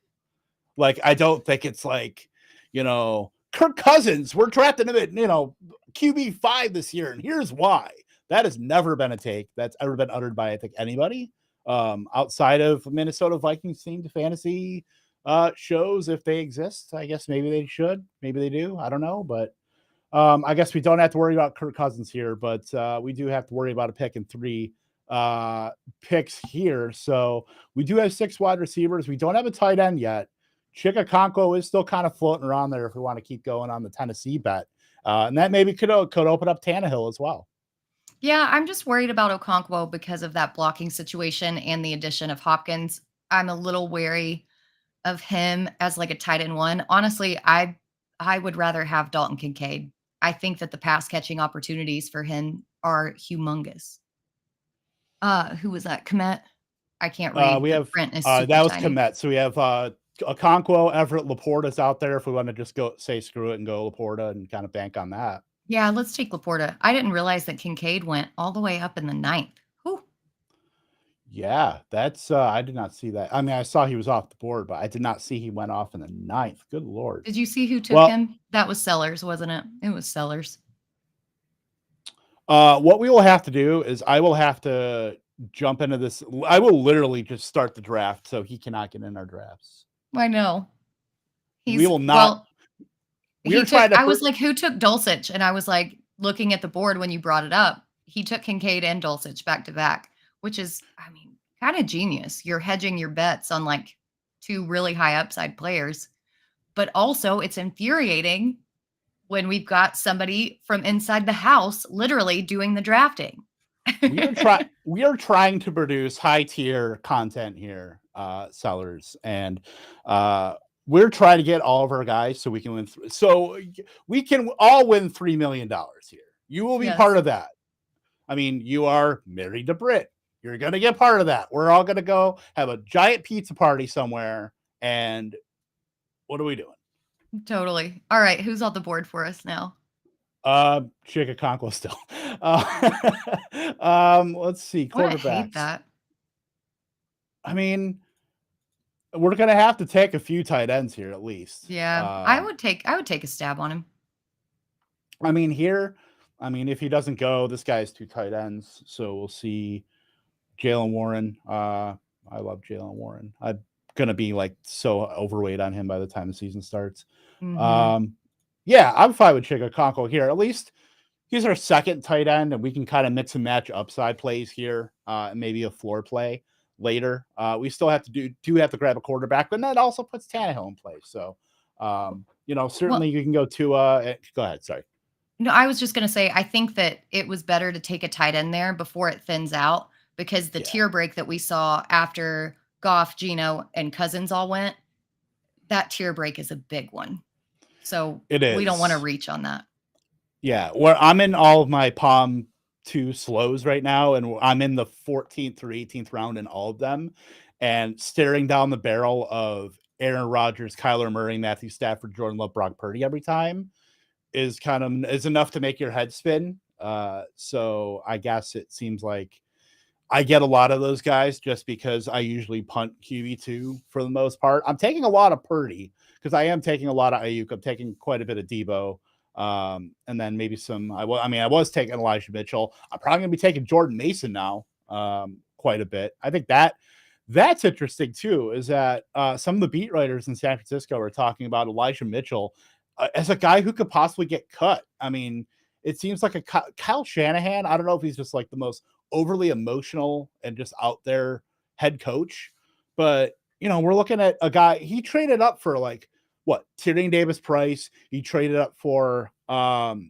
Like, I don't think it's like, Kirk Cousins, we're drafting him at, QB5 this year, and here's why. That has never been a take that's ever been uttered by, I think, anybody outside of Minnesota Vikings themed fantasy shows, if they exist. I guess maybe they should. Maybe they do. I don't know. But I guess we don't have to worry about Kirk Cousins here, but we do have to worry about a pick and 3 picks here. So we do have 6 wide receivers. We don't have a tight end yet. Chikakonko is still kind of floating around there if we want to keep going on the Tennessee bet. And that maybe could open up Tannehill as well. Yeah, I'm just worried about Okonkwo because of that blocking situation and the addition of Hopkins. I'm a little wary of him as like a tight end one. Honestly, I would rather have Dalton Kincaid. I think that the pass catching opportunities for him are humongous. Who was that? Komet? I can't read. We The have print is super that was tiny. Komet. So we have Okonkwo, Everett, Laporta's out there if we want to just go say screw it and go Laporta and kind of bank on that. Yeah, let's take Laporta. I didn't realize that Kincaid went all the way up in the 9th. Whew. Yeah, that's I did not see that. I mean, I saw he was off the board, but I did not see he went off in the 9th. Good Lord. Did you see who took Well, him? That was Sellers, wasn't it? It was Sellers. what we will have to do is I will have to jump into this. I will literally just start the draft so he cannot get in our drafts. I know. We will not. He took, I was like, who took Dulcich? And I was like, looking at the board when you brought it up, he took Kincaid and Dulcich back to back, which is, I mean, kind of genius. You're hedging your bets on like 2 really high upside players, but also it's infuriating when we've got somebody from inside the house literally doing the drafting. We are trying to produce high tier content here, Sellers, and we're trying to get all of our guys so we can win. So we can all win $3 million here. You will be part of that. I mean, you are married to Britt. You're going to get part of that. We're all going to go have a giant pizza party somewhere. And what are we doing? Totally. All right. Who's on the board for us now? Chikakonko still. Let's see. Quarterbacks. I hate that. I mean, we're gonna have to take a few tight ends here at least. Yeah, I would take a stab on him. I mean, if he doesn't go, this guy has 2 tight ends, so we'll see. Jaylen Warren. I love Jaylen Warren. I'm gonna be like so overweight on him by the time the season starts. Mm-hmm. Yeah, I'm fine with Chikakonko here. At least he's our second tight end, and we can kind of mix and match upside plays here, and maybe a floor play later. We still have to have to grab a quarterback, but that also puts Tannehill in place. So, certainly you can go to go ahead. Sorry. No, I was just going to say, I think that it was better to take a tight end there before it thins out, because the tier break that we saw after Goff, Geno, and Cousins all went, that tier break is a big one. So we don't want to reach on that. Yeah, where I'm in all of my Palm 2 slows right now, and I'm in the 14th through 18th round in all of them, and staring down the barrel of Aaron Rodgers, Kyler Murray, Matthew Stafford, Jordan Love, Brock Purdy every time is enough to make your head spin. So I guess it seems like I get a lot of those guys just because I usually punt QB2 for the most part. I'm taking a lot of Purdy because I am taking a lot of Ayuk. I'm taking quite a bit of Debo. And then maybe some, I was taking Elijah Mitchell. I'm probably going to be taking Jordan Mason now quite a bit. I think that's interesting too, is that some of the beat writers in San Francisco are talking about Elijah Mitchell as a guy who could possibly get cut. I mean, it seems like Kyle Shanahan. I don't know if he's just like the most overly emotional and just out there head coach, but we're looking at a guy, he traded up for like what, Tyrion Davis Price. He traded up for Dante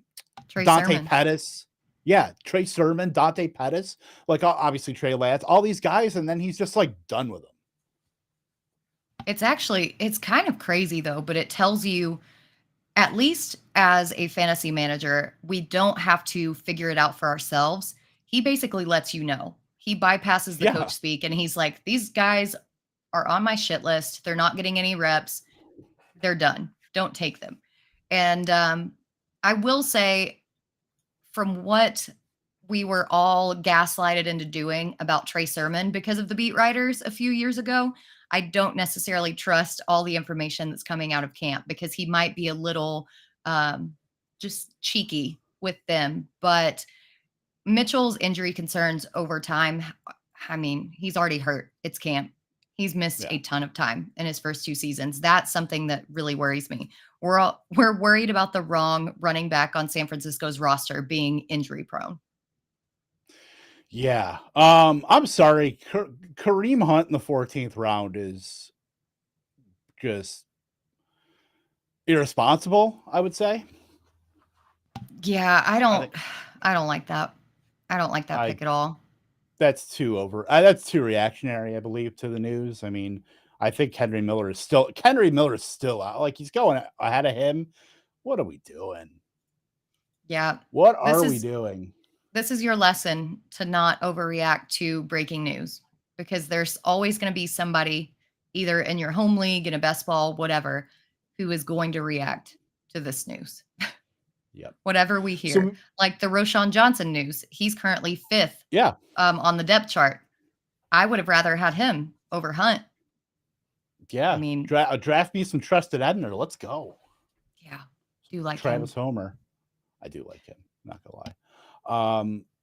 Sermon. Pettis. Yeah, Trey Sermon, Dante Pettis, like obviously Trey Lance, all these guys, and then he's just like done with them. It's kind of crazy though, but it tells you, at least as a fantasy manager, we don't have to figure it out for ourselves. He basically lets you know. He bypasses the coach speak, and he's like, these guys are on my shit list. They're not getting any reps. They're done. Don't take them. And I will say, from what we were all gaslighted into doing about Trey Sermon because of the beat writers a few years ago, I don't necessarily trust all the information that's coming out of camp because he might be a little just cheeky with them. But Mitchell's injury concerns over time, I mean, he's already hurt. It's camp. He's missed a ton of time in his first 2 seasons. That's something that really worries me. We're worried about the wrong running back on San Francisco's roster being injury prone. Yeah. I'm sorry. Kareem Hunt in the 14th round is just irresponsible, I would say. Yeah, I don't like that. I don't like that pick at all. That's too that's too reactionary, I believe, to the news. I mean, I think Henry Miller is still out. Like, he's going ahead of him. What are we doing? Yeah. What are we doing? This is your lesson to not overreact to breaking news, because there's always going to be somebody either in your home league, in a best ball, whatever, who is going to react to this news. Yep. Whatever we hear. Like the Roschon Johnson news. He's currently 5th on the depth chart. I would have rather had him over Hunt. Yeah. I mean, draft me some trusted Edner. Let's go. Yeah. Do you like Travis Homer? I do like him. Not gonna lie.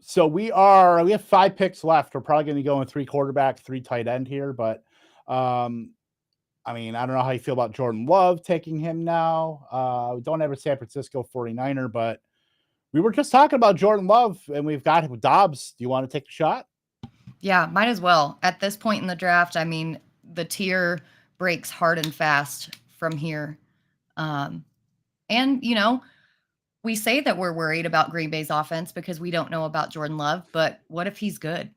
So we have 5 picks left. We're probably going to go in 3 quarterback, 3 tight end here, but I mean, I don't know how you feel about Jordan Love taking him now. We don't have a San Francisco 49er, but we were just talking about Jordan Love, and we've got him with Dobbs. Do you want to take a shot? Yeah, might as well. At this point in the draft, I mean, the tier breaks hard and fast from here. And, you know, we say that we're worried about Green Bay's offense because we don't know about Jordan Love, but what if he's good?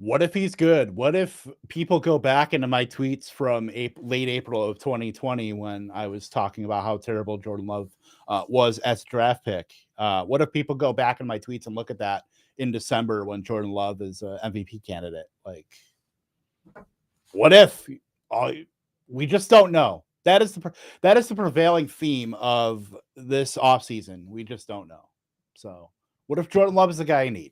What if he's good? What if people go back into my tweets from late April of 2020 when I was talking about how terrible Jordan Love was as a draft pick? What if people go back in my tweets and look at that in December when Jordan Love is an MVP candidate? Like, what if? We just don't know. That is the prevailing theme of this offseason. We just don't know. So what if Jordan Love is the guy you need?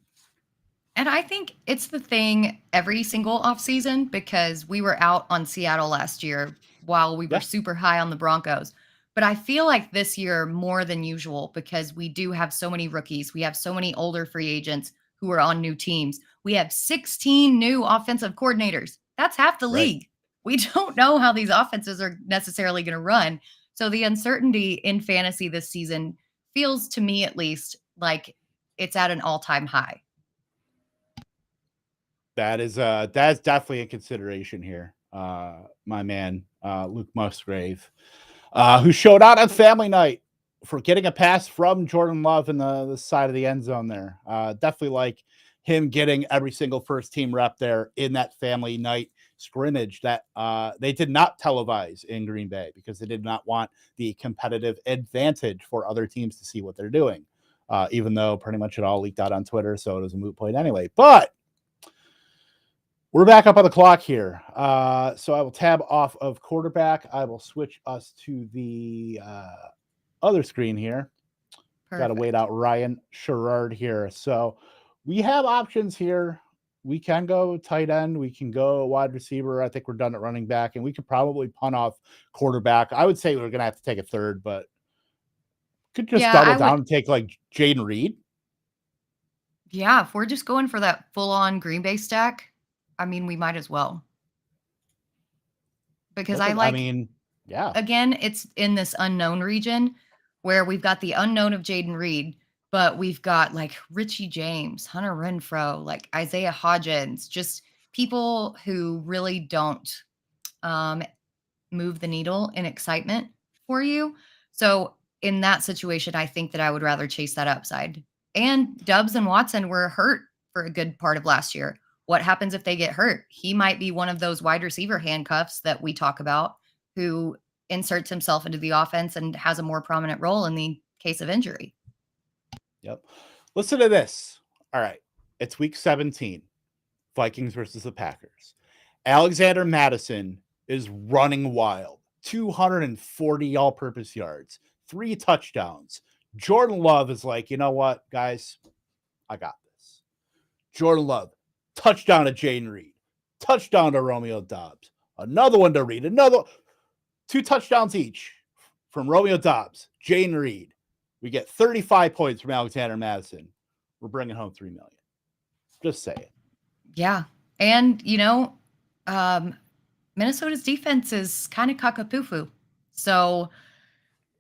And I think it's the thing every single offseason, because we were out on Seattle last year while we were super high on the Broncos. But I feel like this year more than usual, because we do have so many rookies. We have so many older free agents who are on new teams. We have 16 new offensive coordinators. That's half the league. We don't know how these offenses are necessarily going to run. So the uncertainty in fantasy this season feels, to me at least, like it's at an all-time high. That's definitely a consideration here. My man, Luke Musgrave, who showed out on family night for getting a pass from Jordan Love in the side of the end zone there. Definitely like him getting every single first team rep there in that family night scrimmage that they did not televise in Green Bay because they did not want the competitive advantage for other teams to see what they're doing, even though pretty much it all leaked out on Twitter, so it was a moot point anyway. But we're back up on the clock here. So I will tab off of quarterback. I will switch us to the other screen here. Got to wait out Ryan Sherrard here. So we have options here. We can go tight end. We can go wide receiver. I think we're done at running back, and we could probably punt off quarterback. I would say we're going to have to take a third, but could just double down and take like Jaden Reed. Yeah, if we're just going for that full-on Green Bay stack, I mean, we might as well. Because again, it's in this unknown region where we've got the unknown of Jaden Reed, but we've got like Richie James, Hunter Renfrow, like Isaiah Hodgins, just people who really don't move the needle in excitement for you. So in that situation, I think that I would rather chase that upside. And Dubs and Watson were hurt for a good part of last year. What happens if they get hurt? He might be one of those wide receiver handcuffs that we talk about who inserts himself into the offense and has a more prominent role in the case of injury. Yep. Listen to this. All right. It's week 17. Vikings versus the Packers. Alexander Mattison is running wild. 240 all-purpose yards, 3 touchdowns. Jordan Love is like, you know what, guys, I got this. Jordan Love, touchdown to Jaden Reed, touchdown to Romeo Dobbs, another one to Reed, another 2 touchdowns each from Romeo Dobbs, Jaden Reed. We get 35 points from Alexander Madison. We're bringing home $3 million. Just say it. Yeah. And, Minnesota's defense is kind of cockapoo. So,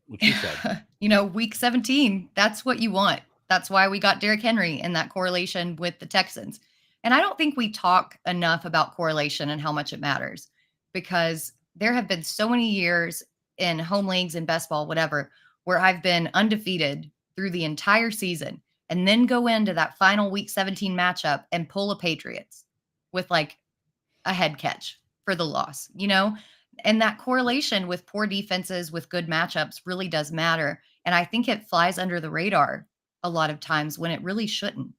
What you said. week 17, that's what you want. That's why we got Derrick Henry in that correlation with the Texans. And I don't think we talk enough about correlation and how much it matters, because there have been so many years in home leagues and best ball, whatever, where I've been undefeated through the entire season and then go into that final week 17 matchup and pull a Patriots with like a head catch for the loss, and that correlation with poor defenses with good matchups really does matter. And I think it flies under the radar a lot of times when it really shouldn't.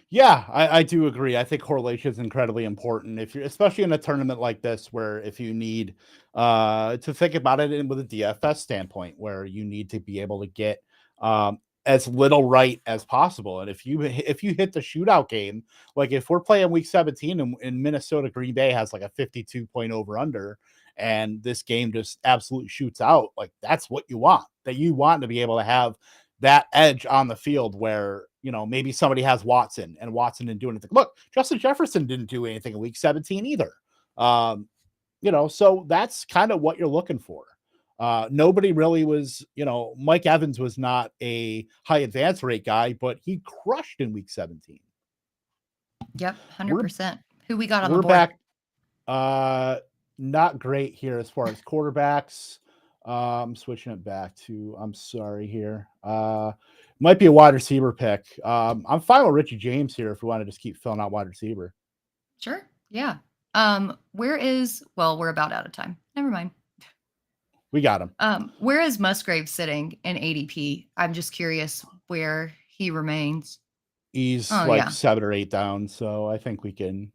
Yeah, I do agree. I think correlation is incredibly important if you're, especially in a tournament like this, where if you need to think about it with a DFS standpoint, where you need to be able to get as little right as possible. And if you hit the shootout game, like if we're playing week 17 and in Minnesota, Green Bay has like a 52 point over under, and this game just absolutely shoots out, like that's what you want. That you want to be able to have that edge on the field where, maybe somebody has Watson and Watson didn't do anything. Look, Justin Jefferson didn't do anything in week 17 either. So that's kind of what you're looking for. Nobody really was, Mike Evans was not a high advance rate guy, but he crushed in week 17. Yep, 100%. Who we got on the board? We're back. Not great here as far as quarterbacks. I'm switching it back to, I'm sorry here. Might be a wide receiver pick. I'm fine with Richie James here if we want to just keep filling out wide receiver. Sure. Yeah. We're about out of time. Never mind. We got him. Where is Musgrave sitting in ADP? I'm just curious where he remains. He's 7 or 8 down, so I think we can.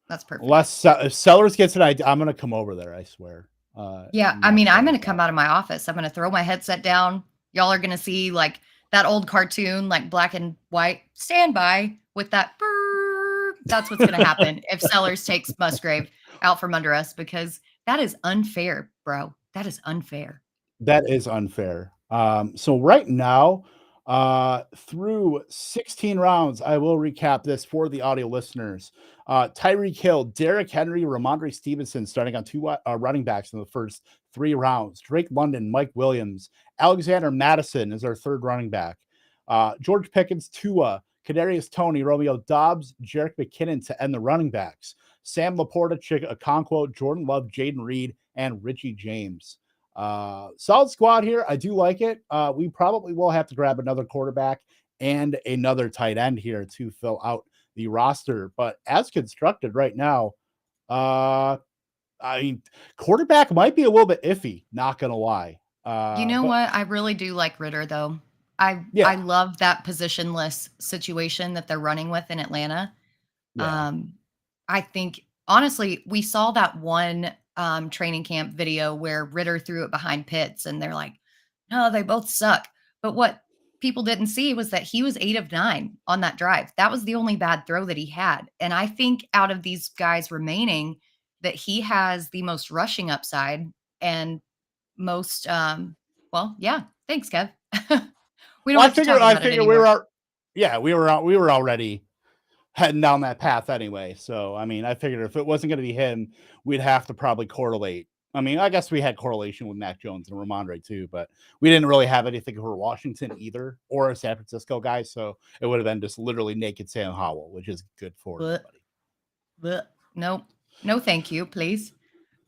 That's perfect. Unless if Sellers gets an idea, I'm going to come over there, I swear. I'm going to come out of my office. I'm going to throw my headset down. Y'all are going to see like that old cartoon, like black and white, stand by with that. That's what's going to happen if Sellers takes Musgrave out from under us, because that is unfair, bro. That is unfair. That is unfair. So right now, through 16 rounds, I will recap this for the audio listeners. Tyreek Hill, Derrick Henry, Ramondre Stevenson starting on 2 running backs in the first 3 rounds. Drake London, Mike Williams, Alexander Madison is our 3rd running back. George Pickens, Tua, Kadarius Toney, Romeo Dobbs, Jerick McKinnon to end the running backs. Sam Laporta, Okonkwo, Jordan Love, Jaden Reed, and Richie James. Solid squad here. I do like it. We probably will have to grab another quarterback and another tight end here to fill out the roster. But as constructed right now, quarterback might be a little bit iffy, not going to lie. What? I really do like Ritter, though. I love that positionless situation that they're running with in Atlanta. Yeah. I think, honestly, we saw that one training camp video where Ritter threw it behind Pitts, and they're like, no, they both suck. But what people didn't see was that he was 8 of 9 on that drive. That was the only bad throw that he had. And I think out of these guys remaining, that he has the most rushing upside and most, thanks, Kev. We don't have to talk about it anymore. we were already heading down that path anyway. So, I figured if it wasn't going to be him, we'd have to probably correlate. I guess we had correlation with Mac Jones and Ramondre too, but we didn't really have anything for Washington either, or a San Francisco guy. So it would have been just literally naked Sam Howell, which is good for everybody. No, thank you, please.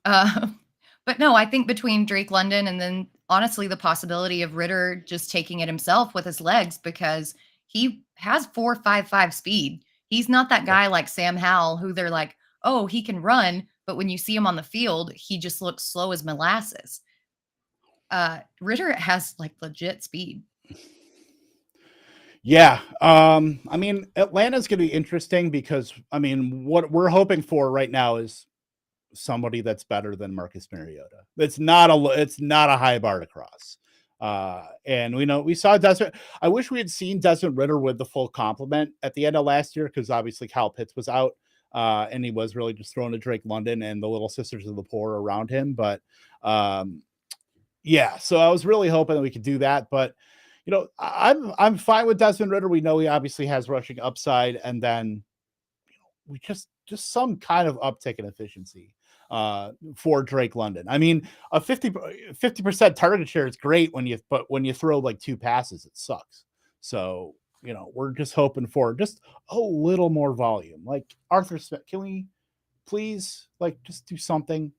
But no, I think between Drake London and then honestly the possibility of Ritter just taking it himself with his legs, because he has 4.55 speed. He's not that guy like Sam Howell who they're like, oh, he can run, but when you see him on the field, he just looks slow as molasses. Ritter has like legit speed. Yeah. Atlanta's going to be interesting because, what we're hoping for right now is somebody that's better than Marcus Mariota. It's not a high bar to cross. And we saw Desmond. I wish we had seen Desmond Ritter with the full complement at the end of last year, because obviously Kyle Pitts was out, and he was really just thrown to Drake London and the Little Sisters of the Poor around him. But yeah, so I was really hoping that we could do that. But I'm fine with Desmond Ritter. We know he obviously has rushing upside, and then we just some kind of uptick in efficiency for Drake London. I mean, a 50% target share is great but when you throw like 2 passes, it sucks. So, we're just hoping for just a little more volume. Like Arthur Smith, can we please just do something?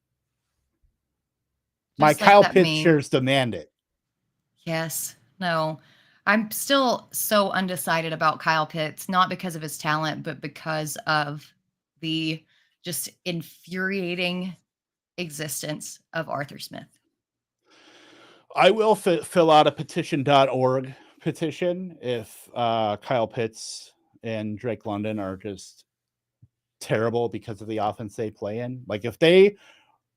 My Kyle Pitts shares demand it. Yes. No. I'm still so undecided about Kyle Pitts, not because of his talent, but because of the just infuriating existence of Arthur Smith. I will fill out a petition.org petition if Kyle Pitts and Drake London are just terrible because of the offense they play in. Like if they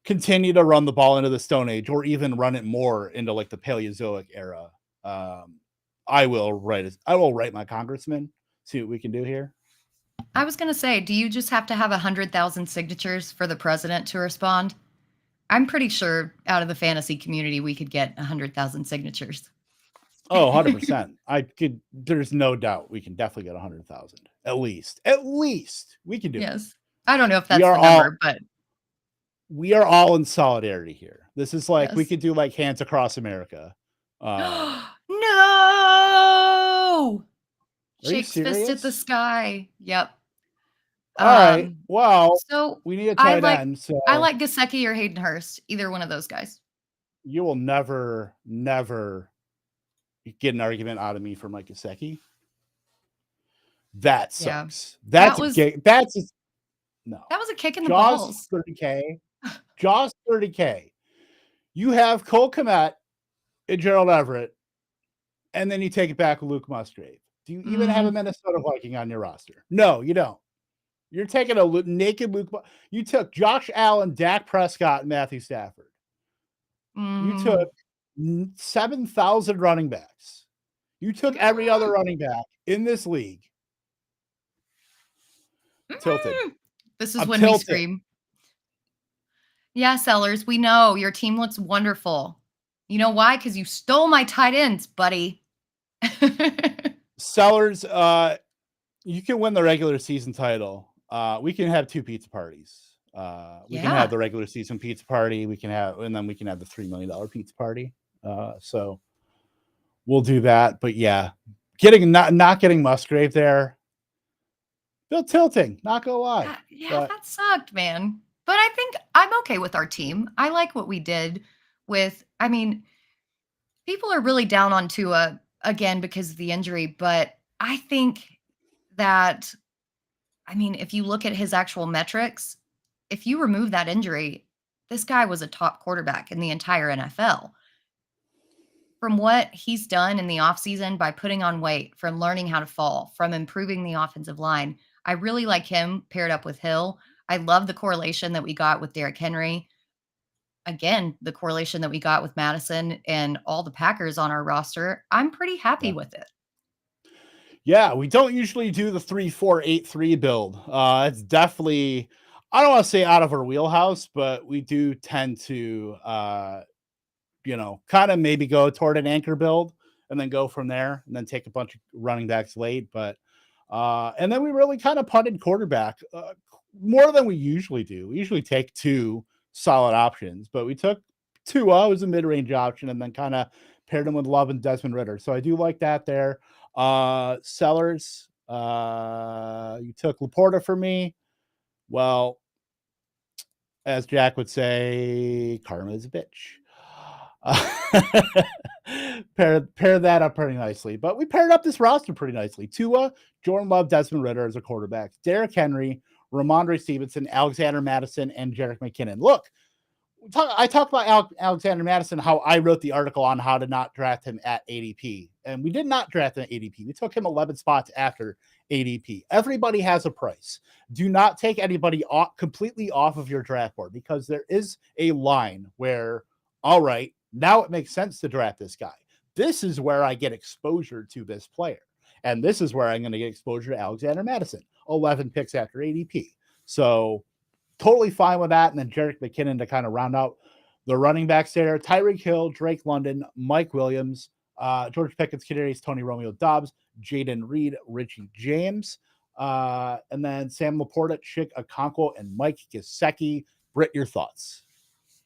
continue to run the ball into the Stone Age, or even run it more into like the Paleozoic era, I will write my congressman, see what we can do here. I was going to say, do you just have to have 100,000 signatures for the president to respond? I'm pretty sure out of the fantasy community, we could get 100,000 signatures. Oh, 100%. There's no doubt we can definitely get 100,000. At least we can do it. Yes. I don't know if that's the number, but we are all in solidarity here. This is like, we could do like Hands Across America. No! Shakes fist at the sky. Yep. All right. Well, so we need a tight end. So I like Gesicki or Hayden Hurst, either one of those guys. You will never get an argument out of me for Mike Gesicki. That sucks. Yeah. No. That was a kick in the balls. 30K. Jaws 30K. You have Cole Kmet and Gerald Everett, and then you take it back with Luke Musgrave. Do you even have a Minnesota Viking on your roster? No, you don't. You're taking a naked Luke. You took Josh Allen, Dak Prescott, and Matthew Stafford. You took 7,000 running backs. You took every other running back in this league. Tilted. This is when we scream. Yeah, Sellers, we know your team looks wonderful. You know why? Because you stole my tight ends, buddy. Sellers, you can win the regular season title. We can have 2 pizza parties. We can have the regular season pizza party. And then we can have the $3 million pizza party. So we'll do that. But yeah, not getting Musgrave there, Bill tilting, not gonna lie. That sucked, man. But I think I'm okay with our team. I like what we did with, people are really down on Tua again because of the injury, but I think that, if you look at his actual metrics, if you remove that injury, this guy was a top quarterback in the entire NFL. From what he's done in the offseason by putting on weight, from learning how to fall, from improving the offensive line, I really like him paired up with Hill. I love the correlation that we got with Derrick Henry. Again, the correlation that we got with Madison and all the Packers on our roster. I'm pretty happy with it. Yeah, we don't usually do the 3-4-8-3 build. It's definitely, I don't want to say out of our wheelhouse, but we do tend to, kind of maybe go toward an anchor build and then go from there and then take a bunch of running backs late. But, and then we really kind of punted quarterback more than we usually do. We usually take 2 solid options, but we took Tua as a mid-range option and then kind of paired him with Love and Desmond Ritter. So I do like that there. Sellers, you took Laporta for me. Well, as Jack would say, karma is a bitch. Pair that up pretty nicely, but we paired up this roster pretty nicely. Tua, Jordan Love, Desmond Ritter as a quarterback, Derrick Henry, Ramondre Stevenson, Alexander Madison, and Jerick McKinnon. Look, I talked about Alexander Madison, how I wrote the article on how to not draft him at ADP. And we did not draft him at ADP. We took him 11 spots after ADP. Everybody has a price. Do not take anybody completely off of your draft board, because there is a line where, all right, now it makes sense to draft this guy. This is where I get exposure to this player. And this is where I'm going to get exposure to Alexander Madison, 11 picks after ADP. So totally fine with that. And then Jerick McKinnon to kind of round out the running backs there. Tyreek Hill, Drake London, Mike Williams, George Pickens, Kadarius Toney, Romeo Dobbs, Jaden Reed, Richie James, and then Sam Laporta, Chig Okonkwo, and Mike Gesicki. Britt, your thoughts?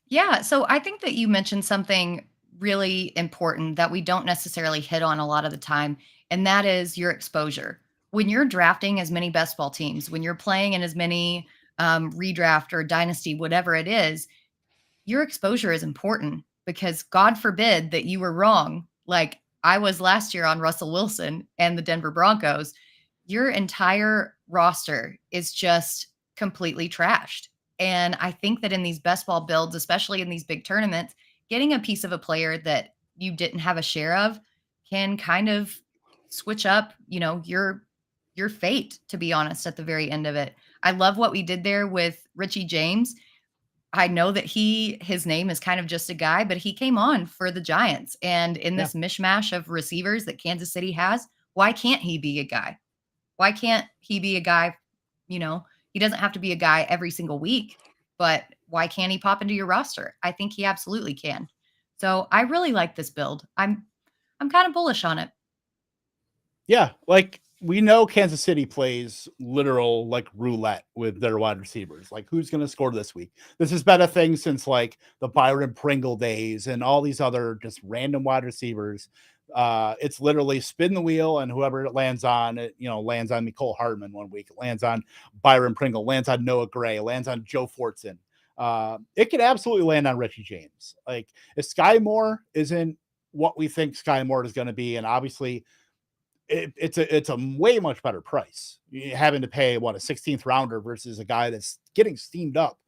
Yeah, so I think that you mentioned something really important that we don't necessarily hit on a lot of the time, and that is your exposure. When you're drafting as many best ball teams, when you're playing in as many redraft or dynasty, whatever it is, your exposure is important, because God forbid that you were wrong, like I was last year on Russell Wilson and the Denver Broncos. Your entire roster is just completely trashed. And I think that in these best ball builds, especially in these big tournaments, getting a piece of a player that you didn't have a share of can kind of switch up, your fate, to be honest, at the very end of it. I love what we did there with Richie James. I know that his name is kind of just a guy, but he came on for the Giants. And in this mishmash of receivers that Kansas City has, why can't he be a guy? Why can't he be a guy? He doesn't have to be a guy every single week, but why can't he pop into your roster? I think he absolutely can. So I really like this build. I'm kind of bullish on it. Yeah, like we know Kansas City plays literal like roulette with their wide receivers. Like, who's going to score this week? This has been a thing since like the Byron Pringle days and all these other just random wide receivers. It's literally spin the wheel, and whoever it lands on, it lands on Mecole Hardman one week, it lands on Byron Pringle, lands on Noah Gray, lands on Joe Fortson. It could absolutely land on Richie James. Like, if Sky Moore isn't what we think Sky Moore is going to be, and obviously it's a way much better price. You're having to pay a 16th rounder versus a guy that's getting steamed up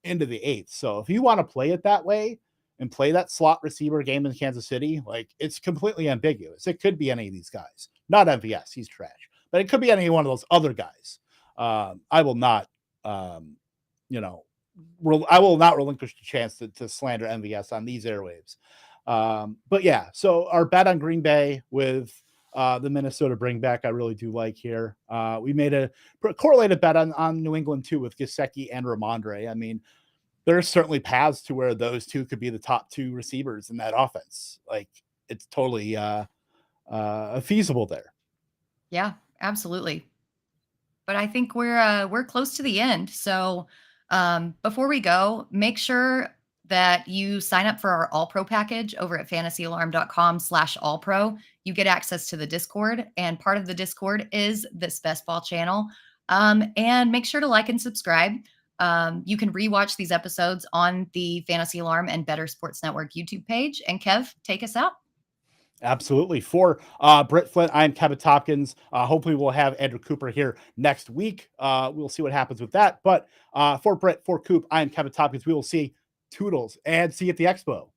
into the 8th. So if you want to play it that way and play that slot receiver game in Kansas City, like, it's completely ambiguous. It could be any of these guys, not MVS, he's trash, but it could be any one of those other guys. I will not, I will not relinquish the chance to slander MVS on these airwaves. But yeah, so our bet on Green Bay with the Minnesota bring back, I really do like here. We made a correlated bet on New England too with Gesicki and Ramondre. I mean, there's certainly paths to where those two could be the top 2 receivers in that offense. Like, it's totally feasible there. Yeah, absolutely. But I think we're close to the end. So before we go, make sure that you sign up for our All Pro package over at fantasyalarm.com/allpro. You get access to the Discord, and part of the Discord is this best ball channel. And make sure to like and subscribe. You can rewatch these episodes on the Fantasy Alarm and Better Sports Network YouTube page. And Kev, take us out. Absolutely. For Britt Flinn, I'm Kevin Tompkins. Hopefully we'll have Andrew Cooper here next week. We'll see what happens with that. But for Britt, for Coop, I'm Kevin Tompkins. We will see Toodles and see you at the Expo.